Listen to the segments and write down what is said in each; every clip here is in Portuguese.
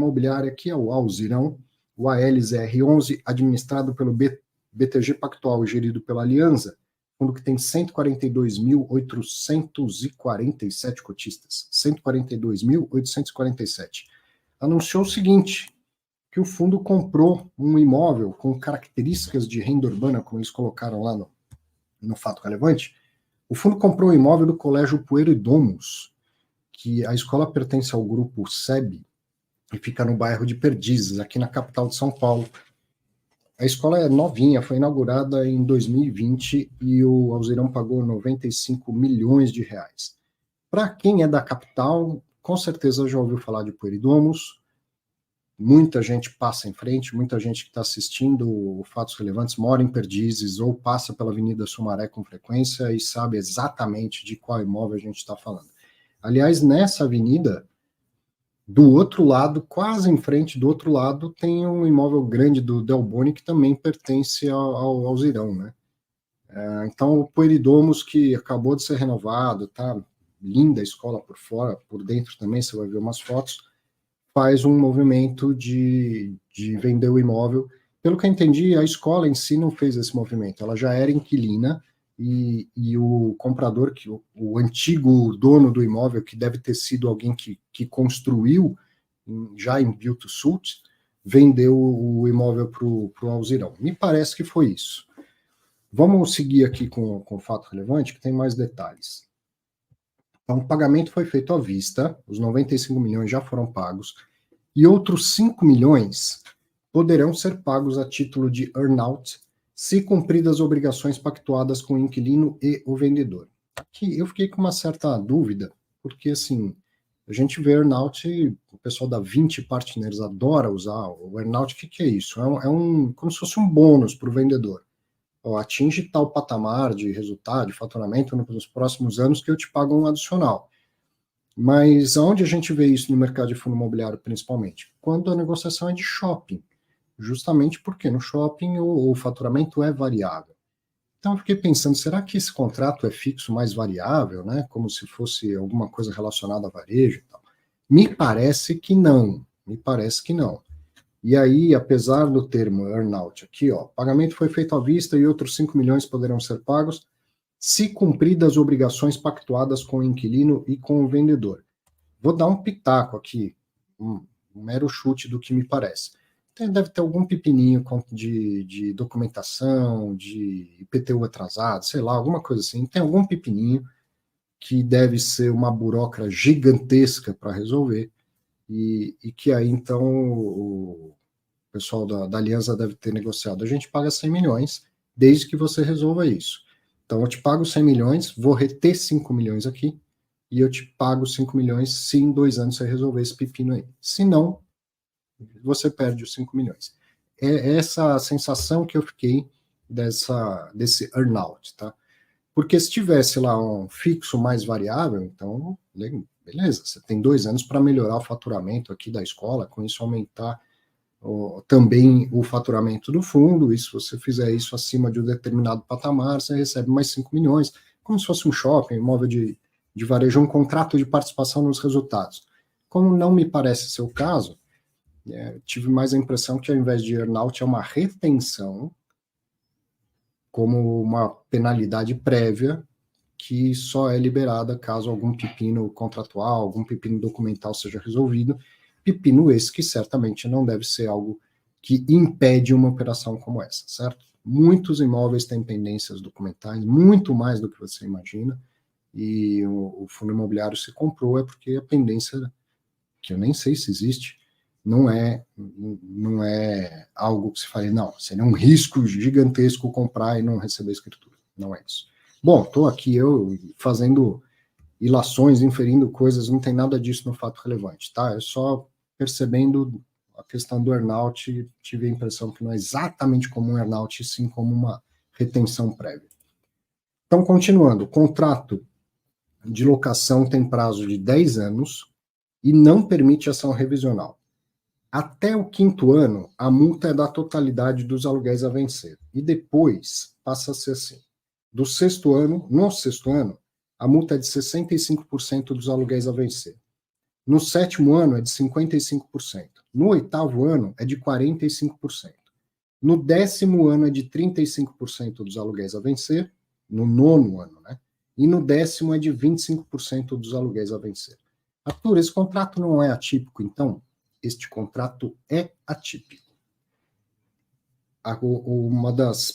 imobiliária, que é o Alzirão, o ALZR11, administrado pelo BTG Pactual e gerido pela Aliança, fundo que tem 142.847 cotistas. 142.847. Anunciou o seguinte, que o fundo comprou um imóvel com características de renda urbana, como eles colocaram lá no Fato Relevante. O fundo comprou o imóvel do Colégio Pueridomus, que a escola pertence ao grupo SEB e fica no bairro de Perdizes, aqui na capital de São Paulo. A escola é novinha, foi inaugurada em 2020 e o Alzirão pagou 95 milhões de reais. Para quem é da capital, com certeza já ouviu falar de Pueridomus. Muita gente passa em frente, muita gente que está assistindo Fatos Relevantes mora em Perdizes ou passa pela Avenida Sumaré com frequência e sabe exatamente de qual imóvel a gente está falando. Aliás, nessa avenida, do outro lado, quase em frente do outro lado, tem um imóvel grande do Delboni que também pertence ao Alzirão, né? Então, o Pueridomus, que acabou de ser renovado, tá linda a escola por fora, por dentro também, você vai ver umas fotos, faz um movimento de vender o imóvel. Pelo que eu entendi, a escola em si não fez esse movimento, ela já era inquilina, e o comprador, que o antigo dono do imóvel, que deve ter sido alguém que construiu já em build to suit, vendeu o imóvel para o Alzirão. Me parece que foi isso. Vamos seguir aqui com o fato relevante, que tem mais detalhes. Então, o pagamento foi feito à vista, os 95 milhões já foram pagos, e outros 5 milhões poderão ser pagos a título de earn-out, se cumpridas as obrigações pactuadas com o inquilino e o vendedor. Aqui eu fiquei com uma certa dúvida, porque assim, a gente vê earn-out, o pessoal da 20 Partners adora usar o earn-out. O que é isso? É como se fosse um bônus para o vendedor. Atinge tal patamar de resultado, de faturamento nos próximos anos que eu te pago um adicional. Mas onde a gente vê isso no mercado de fundo imobiliário, principalmente? Quando a negociação é de shopping. Justamente porque no shopping o faturamento é variável. Então eu fiquei pensando, será que esse contrato é fixo mais variável, né? Como se fosse alguma coisa relacionada a varejo e tal. Me parece que não. E aí, apesar do termo earn-out aqui, pagamento foi feito à vista e outros 5 milhões poderão ser pagos se cumpridas as obrigações pactuadas com o inquilino e com o vendedor. Vou dar um pitaco aqui, um mero chute do que me parece. Deve ter algum pepininho de documentação, de IPTU atrasado, sei lá, alguma coisa assim. Tem algum pepininho que deve ser uma burocracia gigantesca para resolver e que aí, então, o pessoal da Aliança deve ter negociado. A gente paga 100 milhões, desde que você resolva isso. Então, eu te pago 100 milhões, vou reter 5 milhões aqui, e eu te pago 5 milhões se em 2 anos você resolver esse pepino aí. Se não, você perde os 5 milhões. É essa sensação que eu fiquei desse earn-out, tá? Porque se tivesse lá um fixo mais variável, então, beleza, você tem 2 anos para melhorar o faturamento aqui da escola, com isso aumentar também o faturamento do fundo, e se você fizer isso acima de um determinado patamar, você recebe mais 5 milhões, como se fosse um shopping, imóvel de varejo, um contrato de participação nos resultados. Como não me parece ser o caso, tive mais a impressão que ao invés de earn-out é uma retenção, como uma penalidade prévia, que só é liberada caso algum pepino contratual, algum pepino documental seja resolvido, pepino esse que certamente não deve ser algo que impede uma operação como essa, certo? Muitos imóveis têm pendências documentais, muito mais do que você imagina, e o fundo imobiliário se comprou porque a pendência, que eu nem sei se existe, não é algo que se fale, não, seria um risco gigantesco comprar e não receber escritura. Não é isso. Bom, estou aqui eu fazendo ilações, inferindo coisas, não tem nada disso no fato relevante, tá? Eu só percebendo a questão do earn-out, tive a impressão que não é exatamente como um earn-out, sim como uma retenção prévia. Então, continuando, o contrato de locação tem prazo de 10 anos e não permite ação revisional. Até o 5º ano, a multa é da totalidade dos aluguéis a vencer. E depois passa a ser assim. No 6º ano, a multa é de 65% dos aluguéis a vencer. No 7º ano é de 55%. No 8º ano é de 45%. No 10º ano é de 35% dos aluguéis a vencer. No 9º ano, né? E no 10º é de 25% dos aluguéis a vencer. Arthur, esse contrato não é atípico, então? Este contrato é atípico. Uma das...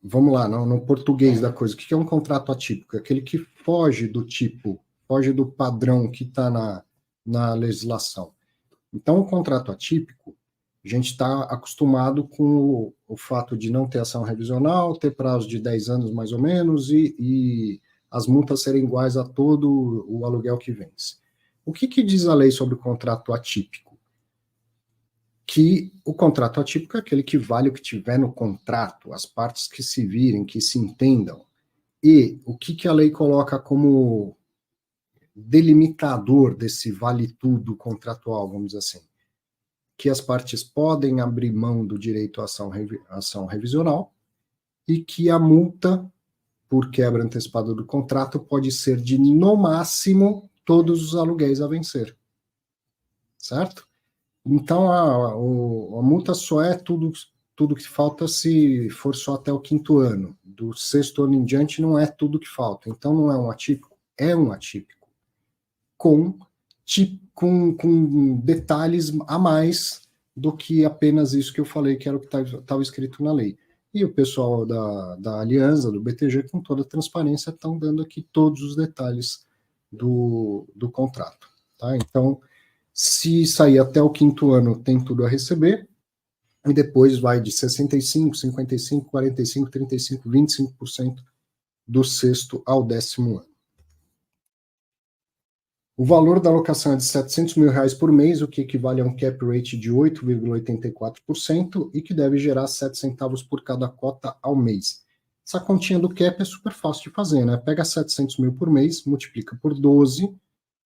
Vamos lá, no português da coisa, o que é um contrato atípico? É aquele que foge do tipo, foge do padrão que está na legislação. Então, o contrato atípico, a gente está acostumado com o fato de não ter ação revisional, ter prazo de 10 anos mais ou menos, e as multas serem iguais a todo o aluguel que vence. O que diz a lei sobre o contrato atípico? Que o contrato atípico é aquele que vale o que tiver no contrato, as partes que se virem, que se entendam. E o que a lei coloca como delimitador desse vale tudo contratual, vamos dizer assim? Que as partes podem abrir mão do direito à ação revisional e que a multa por quebra antecipada do contrato pode ser de, no máximo, todos os aluguéis a vencer. Certo? Então, a multa só é tudo que falta se for só até o 5º ano. Do 6º ano em diante não é tudo que falta. Então, não é um atípico? É um atípico. Com detalhes a mais do que apenas isso que eu falei, que era o que estava escrito na lei. E o pessoal da Aliança, do BTG, com toda a transparência, estão dando aqui todos os detalhes do contrato. Tá? Então, se sair até o 5º ano, tem tudo a receber, e depois vai de 65%, 55%, 45%, 35%, 25% do 6º ao 10º ano. O valor da alocação é de R$700 mil por mês, o que equivale a um cap rate de 8,84% e que deve gerar 7 centavos por cada cota ao mês. Essa continha do cap é super fácil de fazer, né? Pega 700 mil por mês, multiplica por 12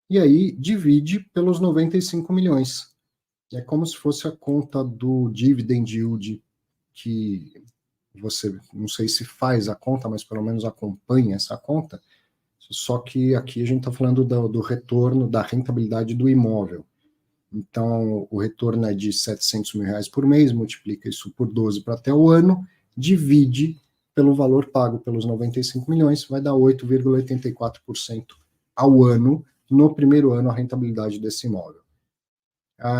e aí divide pelos 95 milhões. É como se fosse a conta do dividend yield, que você, não sei se faz a conta, mas pelo menos acompanha essa conta. Só que aqui a gente está falando do retorno, da rentabilidade do imóvel. Então, o retorno é de R$700 mil por mês, multiplica isso por 12 para até o ano, divide pelo valor pago pelos 95 milhões, vai dar 8,84% ao ano, no primeiro ano, a rentabilidade desse imóvel.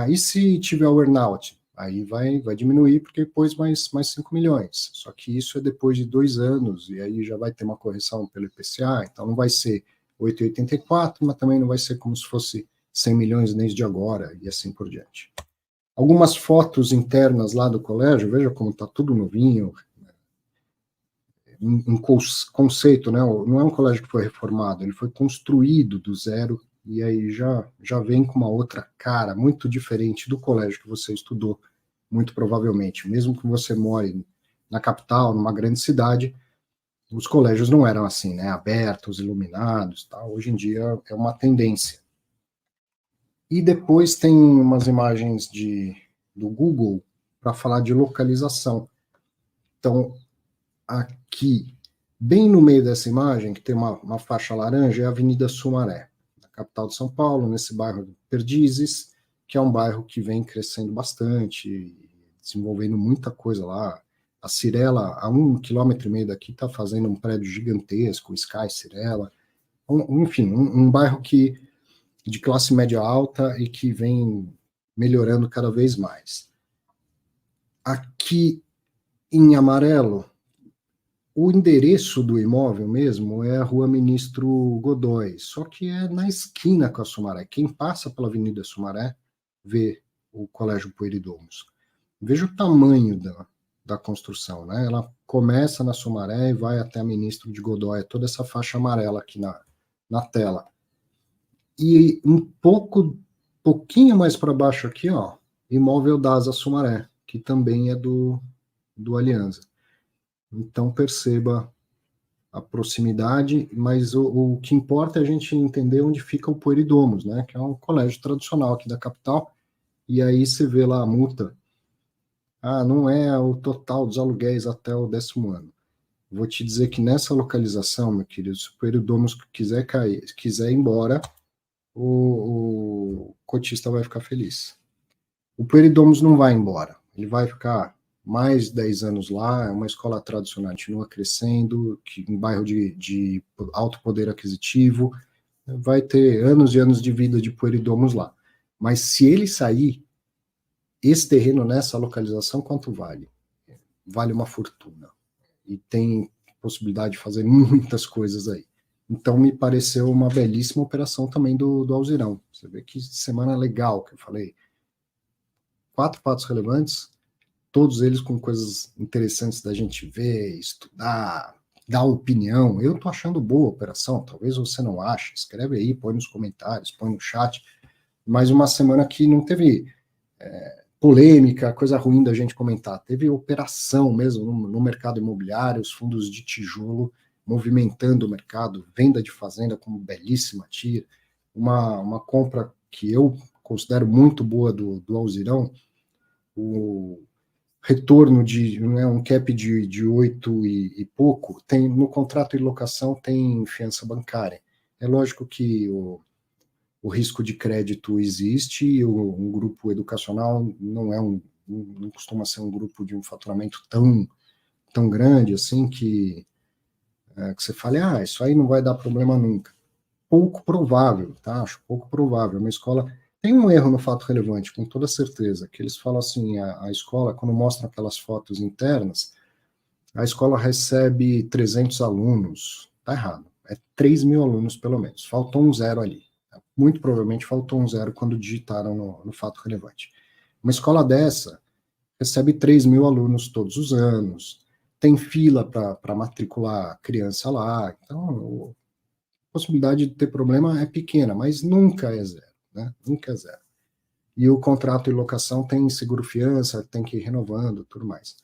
E se tiver o earnout? Aí vai diminuir, porque depois mais 5 milhões. Só que isso é depois de 2 anos, e aí já vai ter uma correção pelo IPCA, então não vai ser 8,84, mas também não vai ser como se fosse 100 milhões desde agora, e assim por diante. Algumas fotos internas lá do colégio, veja como está tudo novinho, um conceito, né? Não é um colégio que foi reformado, ele foi construído do zero, e aí já vem com uma outra cara, muito diferente do colégio que você estudou, muito provavelmente. Mesmo que você more na capital, numa grande cidade, os colégios não eram assim, né? Abertos, iluminados, tal. Hoje em dia é uma tendência. E depois tem umas imagens do Google para falar de localização. Então, aqui, bem no meio dessa imagem, que tem uma faixa laranja, é a Avenida Sumaré, na capital de São Paulo, nesse bairro de Perdizes, que é um bairro que vem crescendo bastante, desenvolvendo muita coisa lá. A Cirela, a 1,5 km daqui, está fazendo um prédio gigantesco, Sky Cirela. Enfim, um bairro de classe média alta e que vem melhorando cada vez mais. Aqui em amarelo, o endereço do imóvel mesmo é a Rua Ministro Godói, só que é na esquina com a Sumaré. Quem passa pela Avenida Sumaré vê o Colégio Pueridomus. Veja o tamanho da construção, né? Ela começa na Sumaré e vai até a Ministro de Godói, toda essa faixa amarela aqui na tela. E pouquinho mais para baixo aqui, ó, Imóvel da Asa Sumaré, que também é do Aliança. Então perceba a proximidade, mas o que importa é a gente entender onde fica o Pueridomus, né, que é um colégio tradicional aqui da capital, e aí você vê lá a multa. Não é o total dos aluguéis até o 10º ano. Vou te dizer que nessa localização, meu querido, se o Pueridomus quiser ir embora, o cotista vai ficar feliz. O Pueridomus não vai embora, ele vai ficar mais 10 anos lá, é uma escola tradicional, continua crescendo, que, em bairro de alto poder aquisitivo, vai ter anos e anos de vida de Pueridomus lá. Mas se ele sair, esse terreno nessa localização, quanto vale? Vale uma fortuna. E tem possibilidade de fazer muitas coisas aí. Então, me pareceu uma belíssima operação também do Alzirão. Você vê que semana legal que eu falei. 4 fatos relevantes, todos eles com coisas interessantes da gente ver, estudar, dar opinião. Eu tô achando boa a operação, talvez você não ache. Escreve aí, põe nos comentários, põe no chat. Mas uma semana que não teve polêmica, coisa ruim da gente comentar. Teve operação mesmo no mercado imobiliário, os fundos de tijolo movimentando o mercado, venda de fazenda como belíssima tira, uma compra que eu considero muito boa do Alzirão, o retorno de um cap de 8 e pouco, tem no contrato de locação tem fiança bancária. É lógico que o risco de crédito existe, e um grupo educacional não costuma ser um grupo de um faturamento tão grande assim que você fale, isso aí não vai dar problema nunca. Pouco provável, tá? Acho pouco provável. Uma escola tem um erro no fato relevante, com toda certeza, que eles falam assim, a escola, quando mostram aquelas fotos internas, a escola recebe 300 alunos, tá errado, é 3.000 alunos pelo menos, faltou um zero ali. Muito provavelmente faltou um zero quando digitaram no fato relevante. Uma escola dessa recebe 3.000 alunos todos os anos, tem fila para matricular criança lá, então a possibilidade de ter problema é pequena, mas nunca é zero, né? Nunca é zero. E o contrato de locação tem seguro-fiança, tem que ir renovando, tudo mais.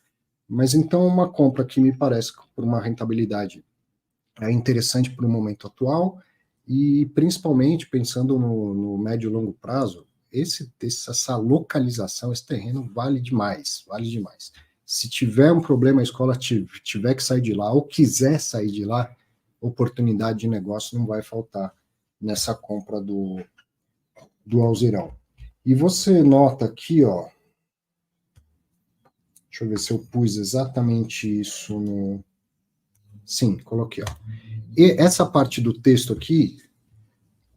Mas então uma compra que me parece por uma rentabilidade interessante para o momento atual, e principalmente pensando no médio e longo prazo, essa localização, esse terreno vale demais, vale demais. Se tiver um problema, a escola tiver que sair de lá, ou quiser sair de lá, oportunidade de negócio não vai faltar nessa compra do Alzirão. E você nota aqui, ó, deixa eu ver se eu pus exatamente isso no... Sim, coloquei, ó. E essa parte do texto aqui,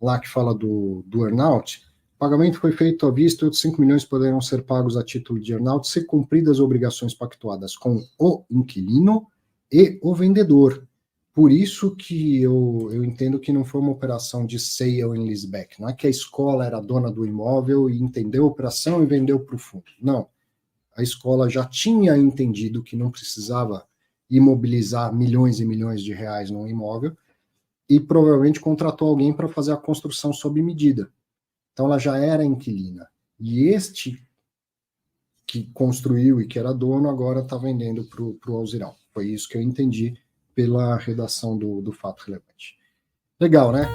lá que fala do earnout, pagamento foi feito à vista e outros 5 milhões poderão ser pagos a título de earnout se cumpridas as obrigações pactuadas com o inquilino e o vendedor. Por isso que eu entendo que não foi uma operação de sale and leaseback. Não é que a escola era dona do imóvel e entendeu a operação e vendeu para o fundo. Não. A escola já tinha entendido que não precisava imobilizar milhões e milhões de reais num imóvel e provavelmente contratou alguém para fazer a construção sob medida. Então ela já era inquilina. E este que construiu e que era dono agora está vendendo para o Alzirão. Foi isso que eu entendi pela redação do fato relevante. Legal, né?